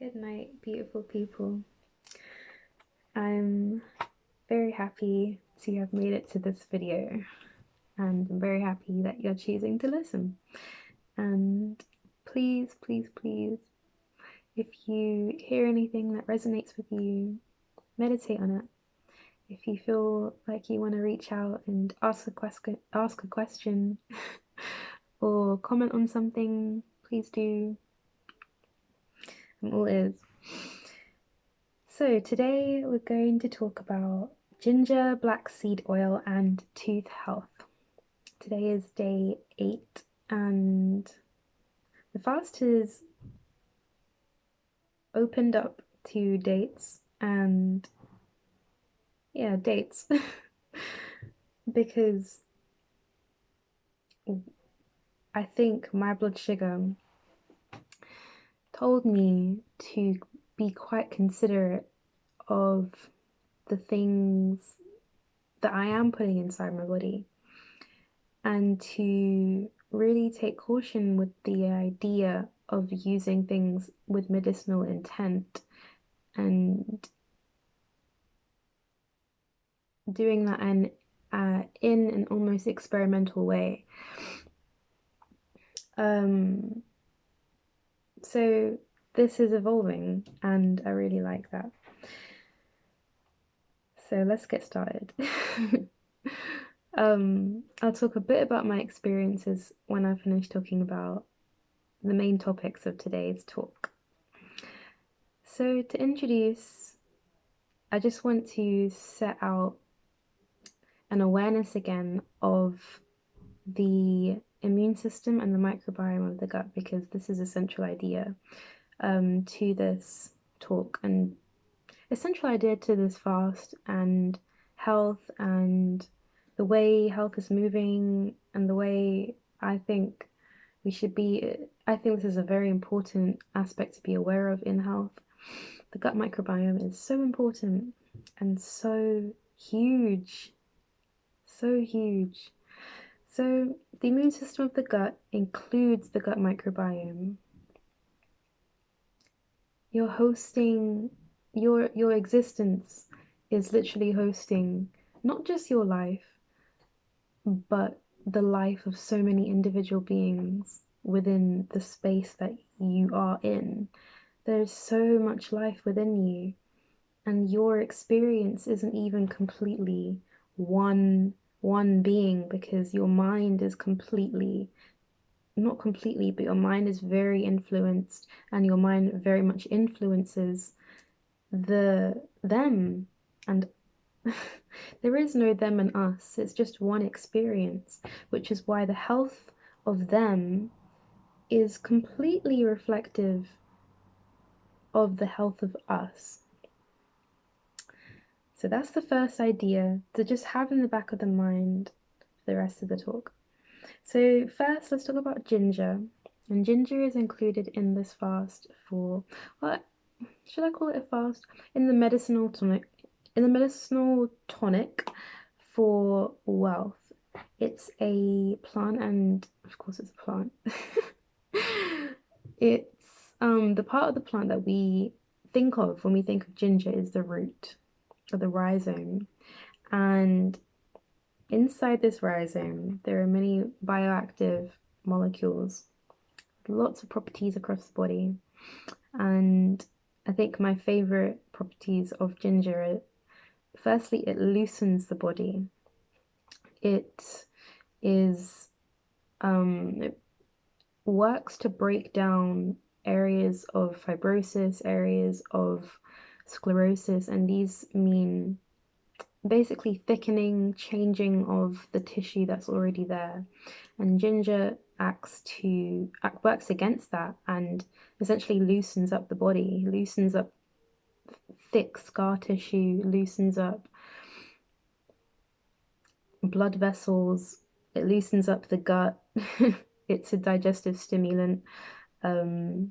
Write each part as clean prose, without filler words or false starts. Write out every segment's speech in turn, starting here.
Good night, beautiful people. I'm very happy to have made it to this video, and I'm very happy that you're choosing to listen. And please, please, please, if you hear anything that resonates with you, meditate on it. If you feel like you want to reach out and ask a question or comment on something, please do. I'm all ears. So today we're going to talk about ginger, black seed oil, and tooth health. Today is day 8, and the fast is opened up to dates and dates because I think my blood sugar told me to be quite considerate of the things that I am putting inside my body and to really take caution with the idea of using things with medicinal intent and doing that in an almost experimental way. So this is evolving, and I really like that. So let's get started. I'll talk a bit about my experiences when I finish talking about the main topics of today's talk. So to introduce, I just want to set out an awareness again of the immune system and the microbiome of the gut, because this is a central idea to this talk and a central idea to this fast and health and the way health is moving and the way I think we should be. I think this is a very important aspect to be aware of in health. The gut microbiome is so important and so huge, so huge. So the immune system of the gut includes the gut microbiome. You're hosting your existence is literally hosting not just your life, but the life of so many individual beings within the space that you are in. There's so much life within you, and your experience isn't even completely one being, because your mind is completely, not completely, but your mind is very influenced, and your mind very much influences them, and there is no them and us. It's just one experience, which is why the health of them is completely reflective of the health of us. So that's the first idea to just have in the back of the mind for the rest of the talk. So first, let's talk about ginger. And ginger is included in this fast for, what should I call it, a fast? In the medicinal tonic for wealth. It's a plant, and of course it's a plant. It's the part of the plant that we think of when we think of ginger is the root or the rhizome. And inside this rhizome, there are many bioactive molecules, lots of properties across the body. And I think my favorite properties of ginger are, firstly, it loosens the body. It is it works to break down areas of fibrosis, areas of sclerosis, and these mean basically thickening, changing of the tissue that's already there. And ginger works against that and essentially loosens up the body, loosens up thick scar tissue, loosens up blood vessels, it loosens up the gut. It's a digestive stimulant. It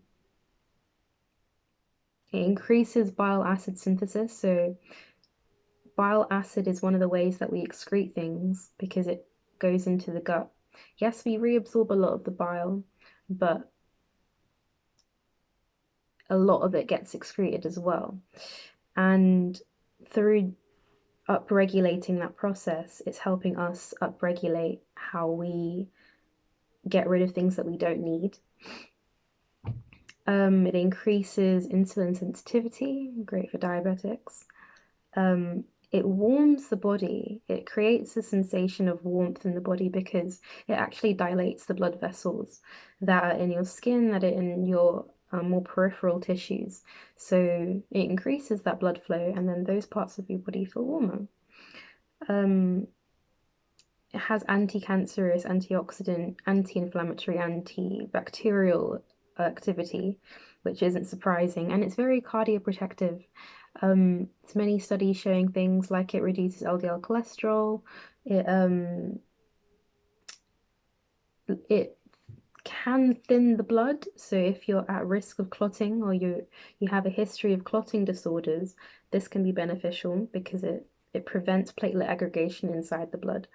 increases bile acid synthesis. So bile acid is one of the ways that we excrete things because it goes into the gut. Yes, we reabsorb a lot of the bile, but a lot of it gets excreted as well. And through upregulating that process, it's helping us upregulate how we get rid of things that we don't need. It increases insulin sensitivity, great for diabetics. It warms the body. It creates a sensation of warmth in the body because it actually dilates the blood vessels that are in your skin, that are in your more peripheral tissues. So it increases that blood flow, and then those parts of your body feel warmer. It has anti-cancerous, antioxidant, anti-inflammatory, antibacterial activity, which isn't surprising, and it's very cardioprotective. There's many studies showing things like it reduces LDL cholesterol, it can thin the blood, so if you're at risk of clotting or you have a history of clotting disorders, this can be beneficial because it prevents platelet aggregation inside the blood.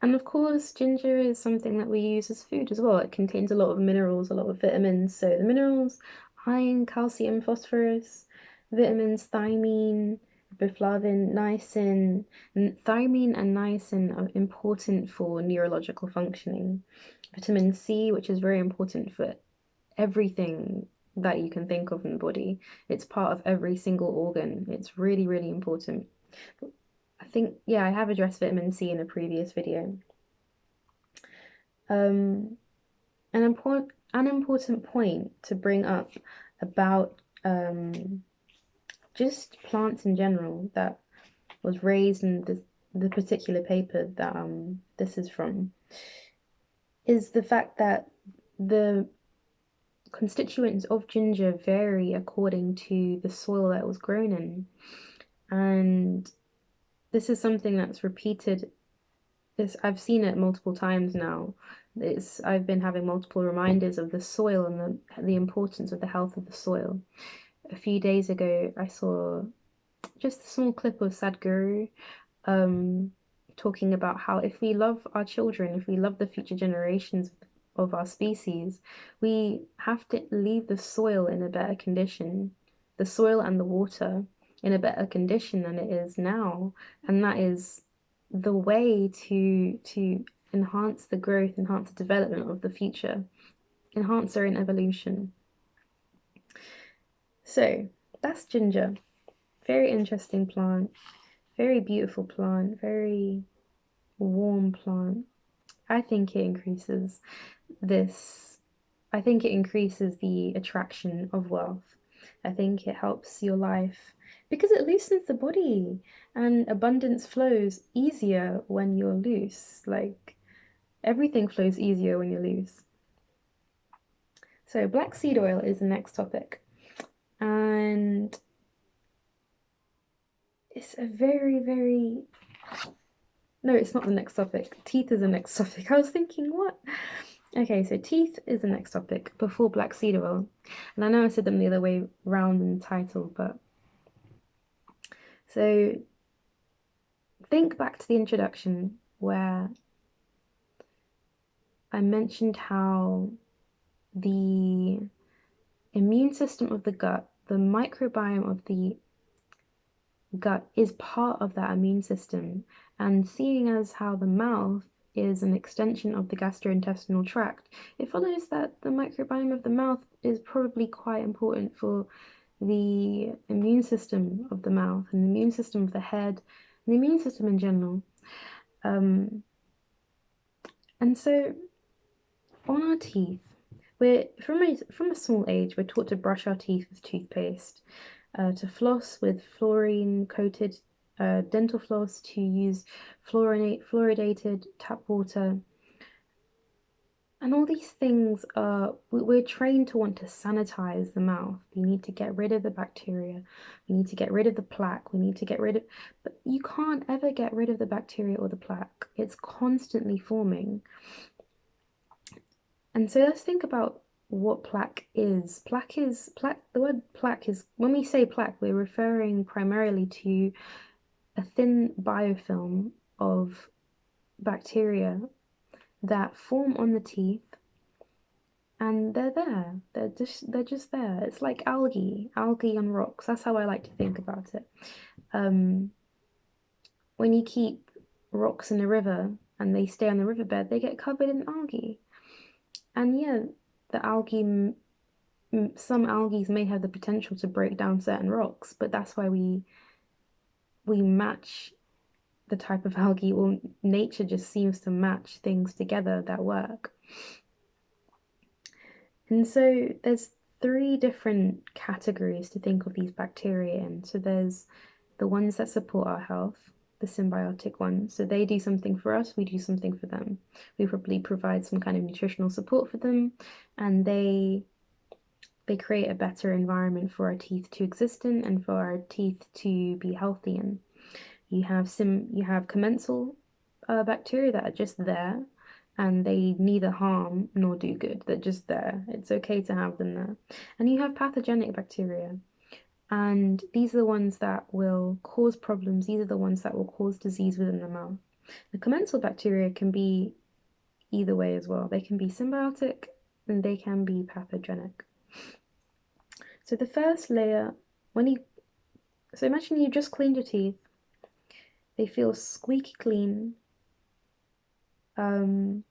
And of course, ginger is something that we use as food as well. It contains a lot of minerals, a lot of vitamins. So the minerals, iron, calcium, phosphorus, vitamins, thiamine, riboflavin, niacin. And thiamine and niacin are important for neurological functioning. Vitamin C, which is very important for everything that you can think of in the body. It's part of every single organ. It's really, really important. I think, yeah, I have addressed vitamin C in a previous video. An important point to bring up about just plants in general that was raised in the particular paper that this is from is the fact that the constituents of ginger vary according to the soil that it was grown in. And this is something that's repeated. I've seen it multiple times now. I've been having multiple reminders of the soil and the importance of the health of the soil. A few days ago, I saw just a small clip of Sadhguru talking about how if we love our children, if we love the future generations of our species, we have to leave the soil in a better condition, the soil and the water in a better condition than it is now. And that is the way to enhance the growth, enhance the development of the future, enhance our own evolution. So that's ginger. Very interesting plant, very beautiful plant, very warm plant. I think it increases this, I think it increases the attraction of wealth. I think it helps your life because it loosens the body and abundance flows easier when you're loose. Like everything flows easier when you're loose. So black seed oil is the next topic. And it's a very, very... No, it's not the next topic. Teeth is the next topic. I was thinking, what? Okay, so teeth is the next topic before black seed oil. And I know I said them the other way round in the title, but... So think back to the introduction where I mentioned how the immune system of the gut, the microbiome of the gut is part of that immune system. And seeing as how the mouth is an extension of the gastrointestinal tract, it follows that the microbiome of the mouth is probably quite important for the immune system of the mouth and the immune system of the head and the immune system in general. And so on our teeth, we're from a small age, we're taught to brush our teeth with toothpaste, to floss with fluorine-coated dental floss, to use fluoridated tap water. And all these things we're trained to want to sanitize the mouth. We need to get rid of the bacteria. We need to get rid of the plaque. We need to get rid of, but you can't ever get rid of the bacteria or the plaque. It's constantly forming. And so let's think about what plaque is. The word plaque is, when we say plaque, we're referring primarily to a thin biofilm of bacteria that form on the teeth and they're there. They're just there. It's like algae on rocks. That's how I like to think about it. Um, when you keep rocks in a river and they stay on the riverbed, they get covered in algae. And yeah, the algae, some algae may have the potential to break down certain rocks, but that's why we match the type of algae, or nature just seems to match things together that work. And so there's three different categories to think of these bacteria in. So there's the ones that support our health, the symbiotic ones. So they do something for us, we do something for them. We probably provide some kind of nutritional support for them, and they create a better environment for our teeth to exist in and for our teeth to be healthy in. You have commensal bacteria that are just there, and they neither harm nor do good. They're just there. It's okay to have them there. And you have pathogenic bacteria, and these are the ones that will cause problems. These are the ones that will cause disease within the mouth. The commensal bacteria can be either way as well. They can be symbiotic and they can be pathogenic. So the first layer, when you so imagine you just cleaned your teeth. They feel squeaky clean. Um,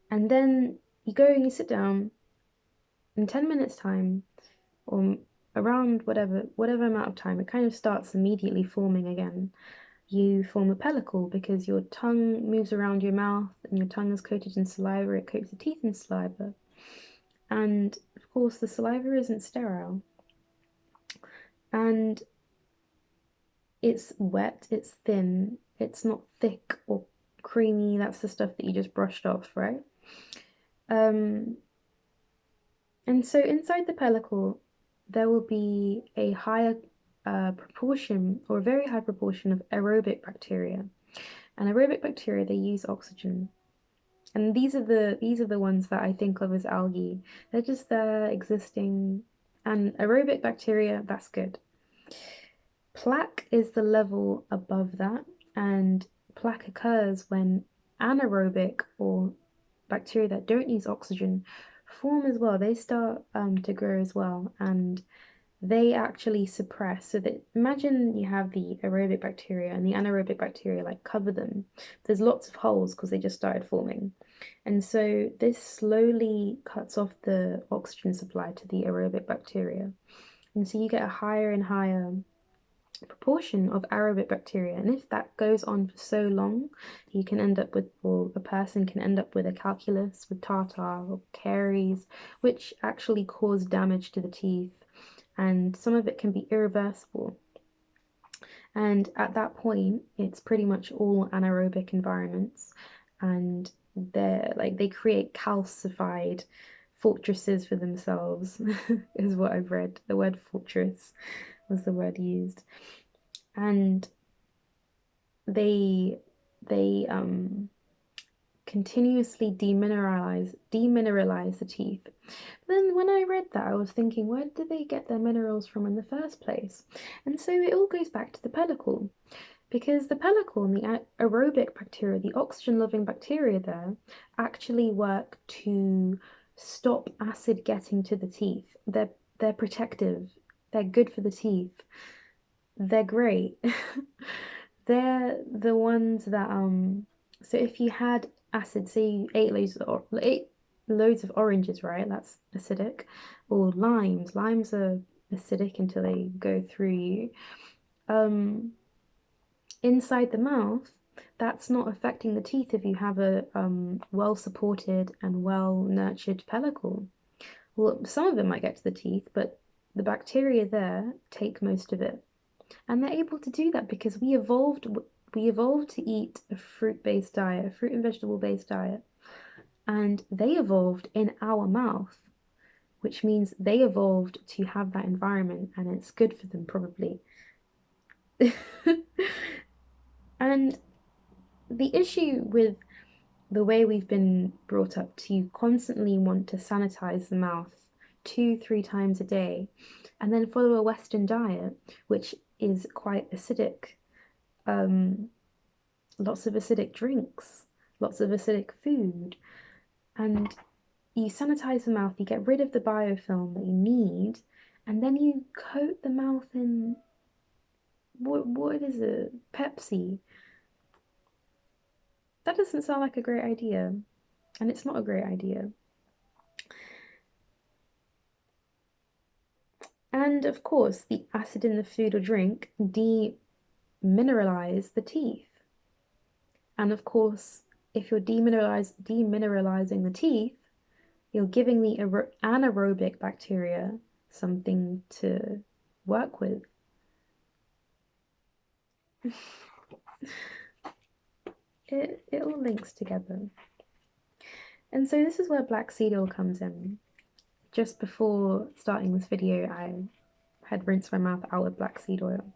and then you go and you sit down in 10 minutes time, or around whatever amount of time, it kind of starts immediately forming again. You form a pellicle because your tongue moves around your mouth and your tongue is coated in saliva. It coats the teeth in saliva. And of course, the saliva isn't sterile. And it's wet, it's thin, it's not thick or creamy. That's the stuff that you just brushed off, right? Um, and so inside the pellicle, there will be a higher proportion, or a very high proportion, of aerobic bacteria. And aerobic bacteria, they use oxygen. And these are the ones that I think of as algae. They're just there existing. And aerobic bacteria, that's good. Plaque is the level above that, and plaque occurs when anaerobic, or bacteria that don't use oxygen, form as well. They start to grow as well, and they actually suppress. So that imagine you have the aerobic bacteria and the anaerobic bacteria like cover them. There's lots of holes because they just started forming. And so this slowly cuts off the oxygen supply to the aerobic bacteria. And so you get a higher and higher proportion of aerobic bacteria. And if that goes on for so long, you can end up with, or a person can end up with, a calculus, with tartar or caries, which actually cause damage to the teeth. And some of it can be irreversible. And at that point, it's pretty much all anaerobic environments. And they create calcified fortresses for themselves, is what I've read. The word fortress was the word used. And they continuously demineralize the teeth. But then when I read that, I was thinking, where did they get their minerals from in the first place? And so it all goes back to the pellicle, because the pellicle and the aerobic bacteria, the oxygen-loving bacteria there, actually work to stop acid getting to the teeth. They're protective. They're good for the teeth. They're great. They're the ones that so if you had acid, say you ate loads of oranges, right? That's acidic. Or limes. Limes are acidic until they go through you. Inside the mouth, that's not affecting the teeth if you have a well supported and well nurtured pellicle. Well, some of it might get to the teeth, but the bacteria there take most of it. And they're able to do that because we evolved to eat a fruit-based diet, a fruit and vegetable-based diet. And they evolved in our mouth, which means they evolved to have that environment, and it's good for them probably. And the issue with the way we've been brought up to constantly want to sanitize the mouth 2, 3 times a day, and then follow a Western diet, which is quite acidic. Lots of acidic drinks, lots of acidic food. And you sanitize the mouth, you get rid of the biofilm that you need, and then you coat the mouth in what is it? Pepsi. That doesn't sound like a great idea, and it's not a great idea. And of course, the acid in the food or drink demineralize the teeth. And of course, if you're demineralizing the teeth, you're giving the anaerobic bacteria something to work with. It all links together. And so this is where black seed oil comes in. Just before starting this video, I had rinsed my mouth out with black seed oil.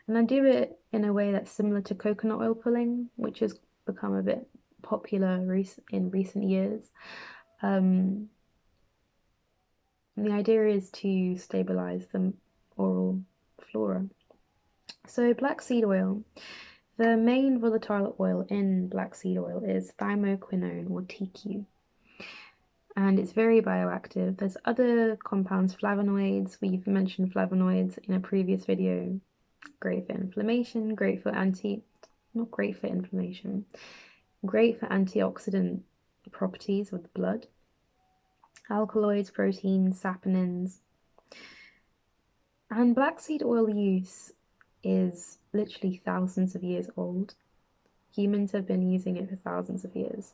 And I do it in a way that's similar to coconut oil pulling, which has become a bit popular in recent years. And the idea is to stabilize the oral flora. So black seed oil, the main volatile oil in black seed oil is thymoquinone or TQ. And it's very bioactive. There's other compounds, flavonoids. We've mentioned flavonoids in a previous video. Great for inflammation, great for not great for inflammation, great for antioxidant properties of the blood. Alkaloids, proteins, saponins. And black seed oil use is literally thousands of years old. Humans have been using it for thousands of years,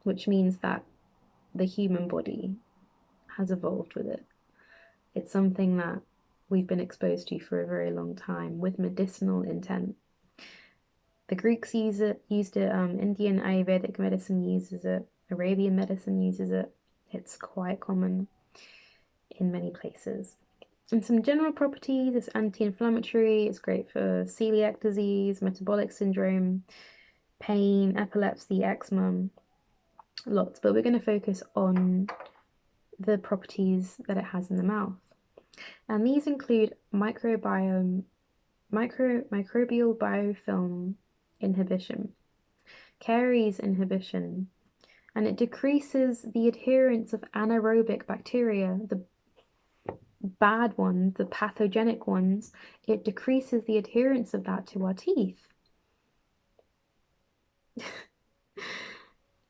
which means that the human body has evolved with it. It's something that we've been exposed to for a very long time with medicinal intent. The Greeks used it, Indian Ayurvedic medicine uses it, Arabian medicine uses it. It's quite common in many places. And some general properties, it's anti-inflammatory, it's great for celiac disease, metabolic syndrome, pain, epilepsy, eczema, lots. But we're going to focus on the properties that it has in the mouth. And these include microbial biofilm inhibition, caries inhibition, and it decreases the adherence of anaerobic bacteria, the bad ones, the pathogenic ones. It decreases the adherence of that to our teeth.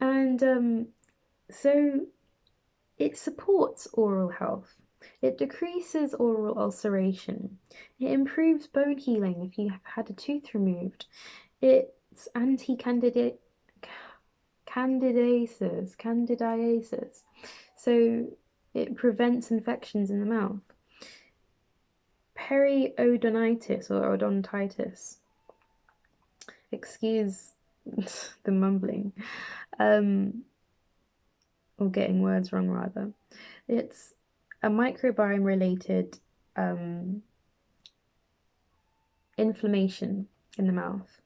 And so it supports oral health. It decreases oral ulceration. It improves bone healing if you have had a tooth removed. It's anti-candidiasis. So it prevents infections in the mouth. Periodontitis or odontitis. Excuse the mumbling. Or getting words wrong rather. It's a microbiome related inflammation in the mouth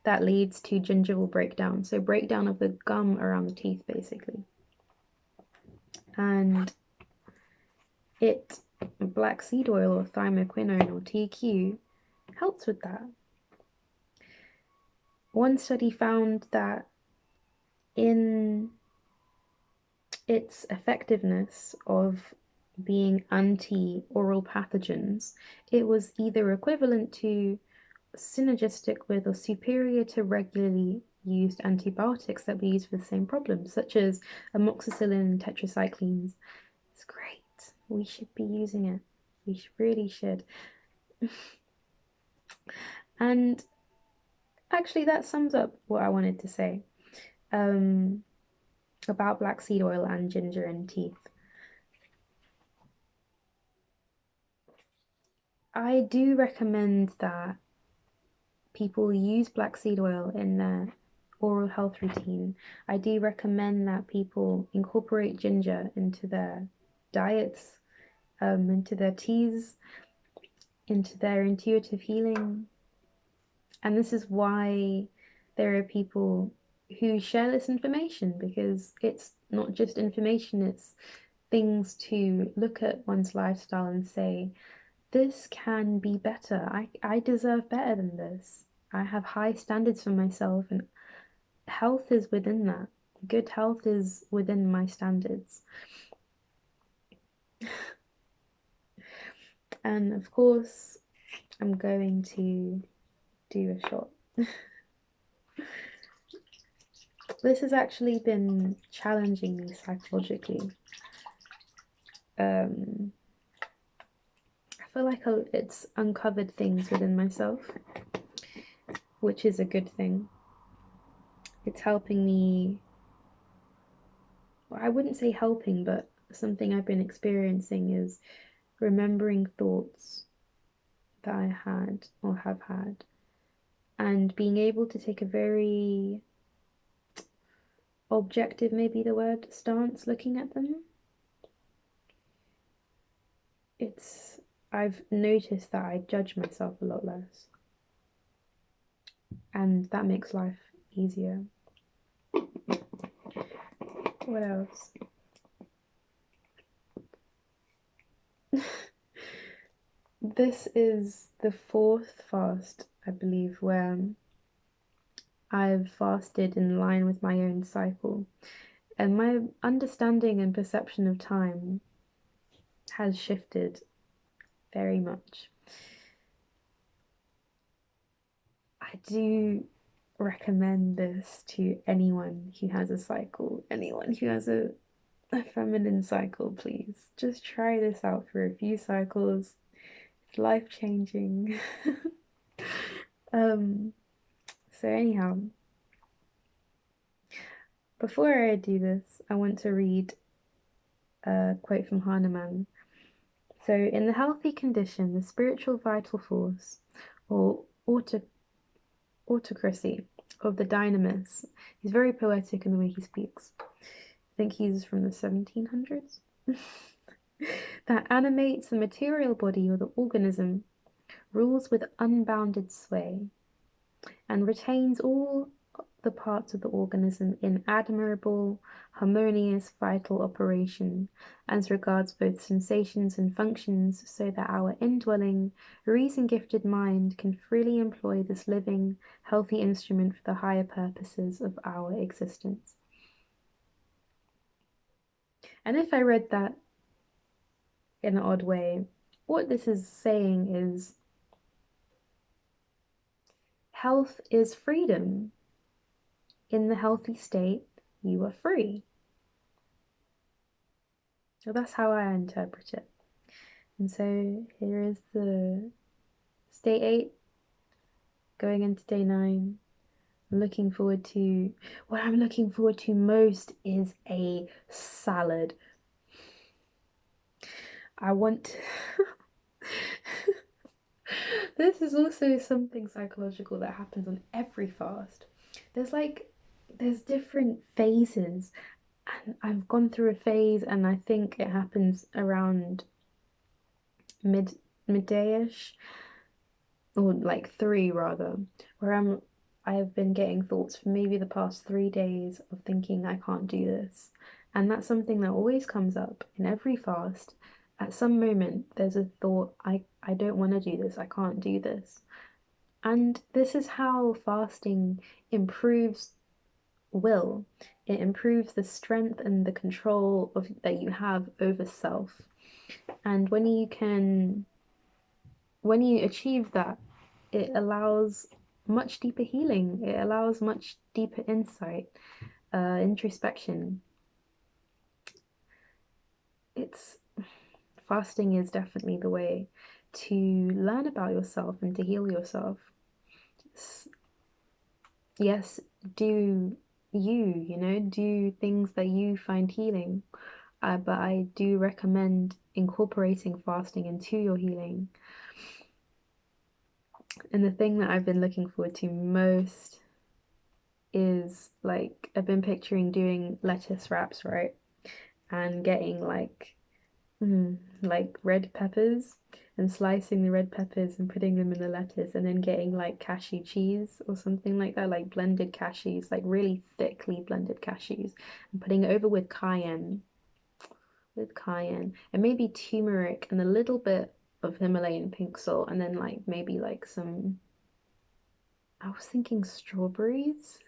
that leads to gingival breakdown, so breakdown of the gum around the teeth basically. And black seed oil or thymoquinone or TQ helps with that. One study found that in its effectiveness of being anti-oral pathogens, it was either equivalent to, synergistic with, or superior to regularly used antibiotics that we use for the same problems, such as amoxicillin and tetracyclines. It's great. We should be using it. We really should. And actually, that sums up what I wanted to say about black seed oil and ginger in teeth. I do recommend that people use black seed oil in their oral health routine. I do recommend that people incorporate ginger into their diets, into their teas, into their intuitive healing. And this is why there are people who share this information, because it's not just information, it's things to look at one's lifestyle and say, this can be better. I deserve better than this. I have high standards for myself, and health is within that. Good health is within my standards. And of course, I'm going to do a shot. This has actually been challenging me psychologically. I feel like it's uncovered things within myself, which is a good thing. It's helping me, well, I wouldn't say helping, but something I've been experiencing is remembering thoughts that I had or have had, and being able to take a very objective, maybe the word, stance looking at them. It's, I've noticed that I judge myself a lot less, and that makes life easier. What else? This is the fourth fast, I believe, where I've fasted in line with my own cycle. And my understanding and perception of time has shifted very much. I do recommend this to anyone who has a cycle, anyone who has a feminine cycle, please. Just try this out for a few cycles. It's life-changing. um, so anyhow, before I do this, I want to read a quote from Hahnemann. So, in the healthy condition, the spiritual vital force, or autocracy, of the dynamis, he's very poetic in the way he speaks. I think he's from the 1700s. That animates the material body or the organism, rules with unbounded sway, and retains all the parts of the organism in admirable, harmonious, vital operation, as regards both sensations and functions, so that our indwelling, reason-gifted mind can freely employ this living, healthy instrument for the higher purposes of our existence. And if I read that in an odd way, what this is saying is health is freedom. In the healthy state, you are free. So that's how I interpret it. And so here is the day 8 going into day 9. I'm looking forward to, what I'm looking forward to most is a salad. I want this is also something psychological that happens on every fast. There's different phases, and I've gone through a phase, and I think it happens around midday-ish, or like 3 rather, where I've been getting thoughts for maybe the past 3 days of thinking I can't do this. And that's something that always comes up in every fast. At some moment, there's a thought, I don't want to do this, I can't do this. And this is how fasting improves will. It improves the strength and the control that you have over self. And when you achieve that, it allows much deeper healing. It allows much deeper insight, introspection. It's fasting is definitely the way to learn about yourself and to heal yourself. Yes, do do things that you find healing. But I do recommend incorporating fasting into your healing. And the thing that I've been looking forward to most is like I've been picturing doing lettuce wraps, right? And getting like red peppers and slicing the red peppers and putting them in the lettuce and then getting like cashew cheese or something like that, like blended cashews, like really thickly blended cashews, and putting it over with cayenne and maybe turmeric and a little bit of Himalayan pink salt, and then like maybe like some I was thinking strawberries.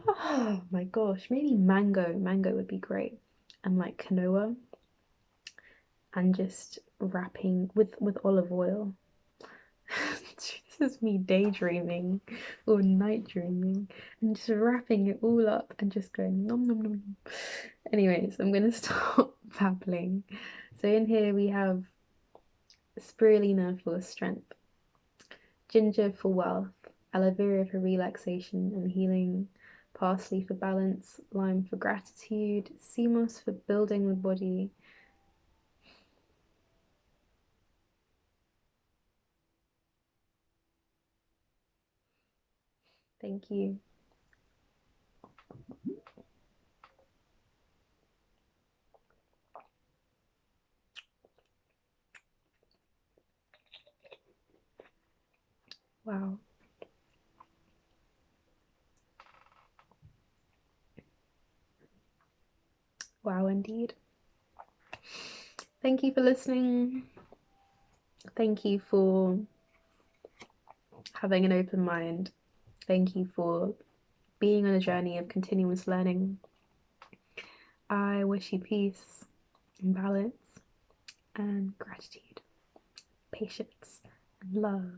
Oh my gosh, maybe mango. Mango would be great. And like quinoa and just wrapping with olive oil. This is me daydreaming or night dreaming and just wrapping it all up and just going nom nom nom. Nom. Anyways, I'm gonna stop babbling. So in here we have spirulina for strength, ginger for wealth, aloe vera for relaxation and healing, parsley for balance, lime for gratitude, sea moss for building the body. Thank you. Wow. Wow, indeed. Thank you for listening. Thank you for having an open mind. Thank you for being on a journey of continuous learning. I wish you peace and balance and gratitude, patience and love.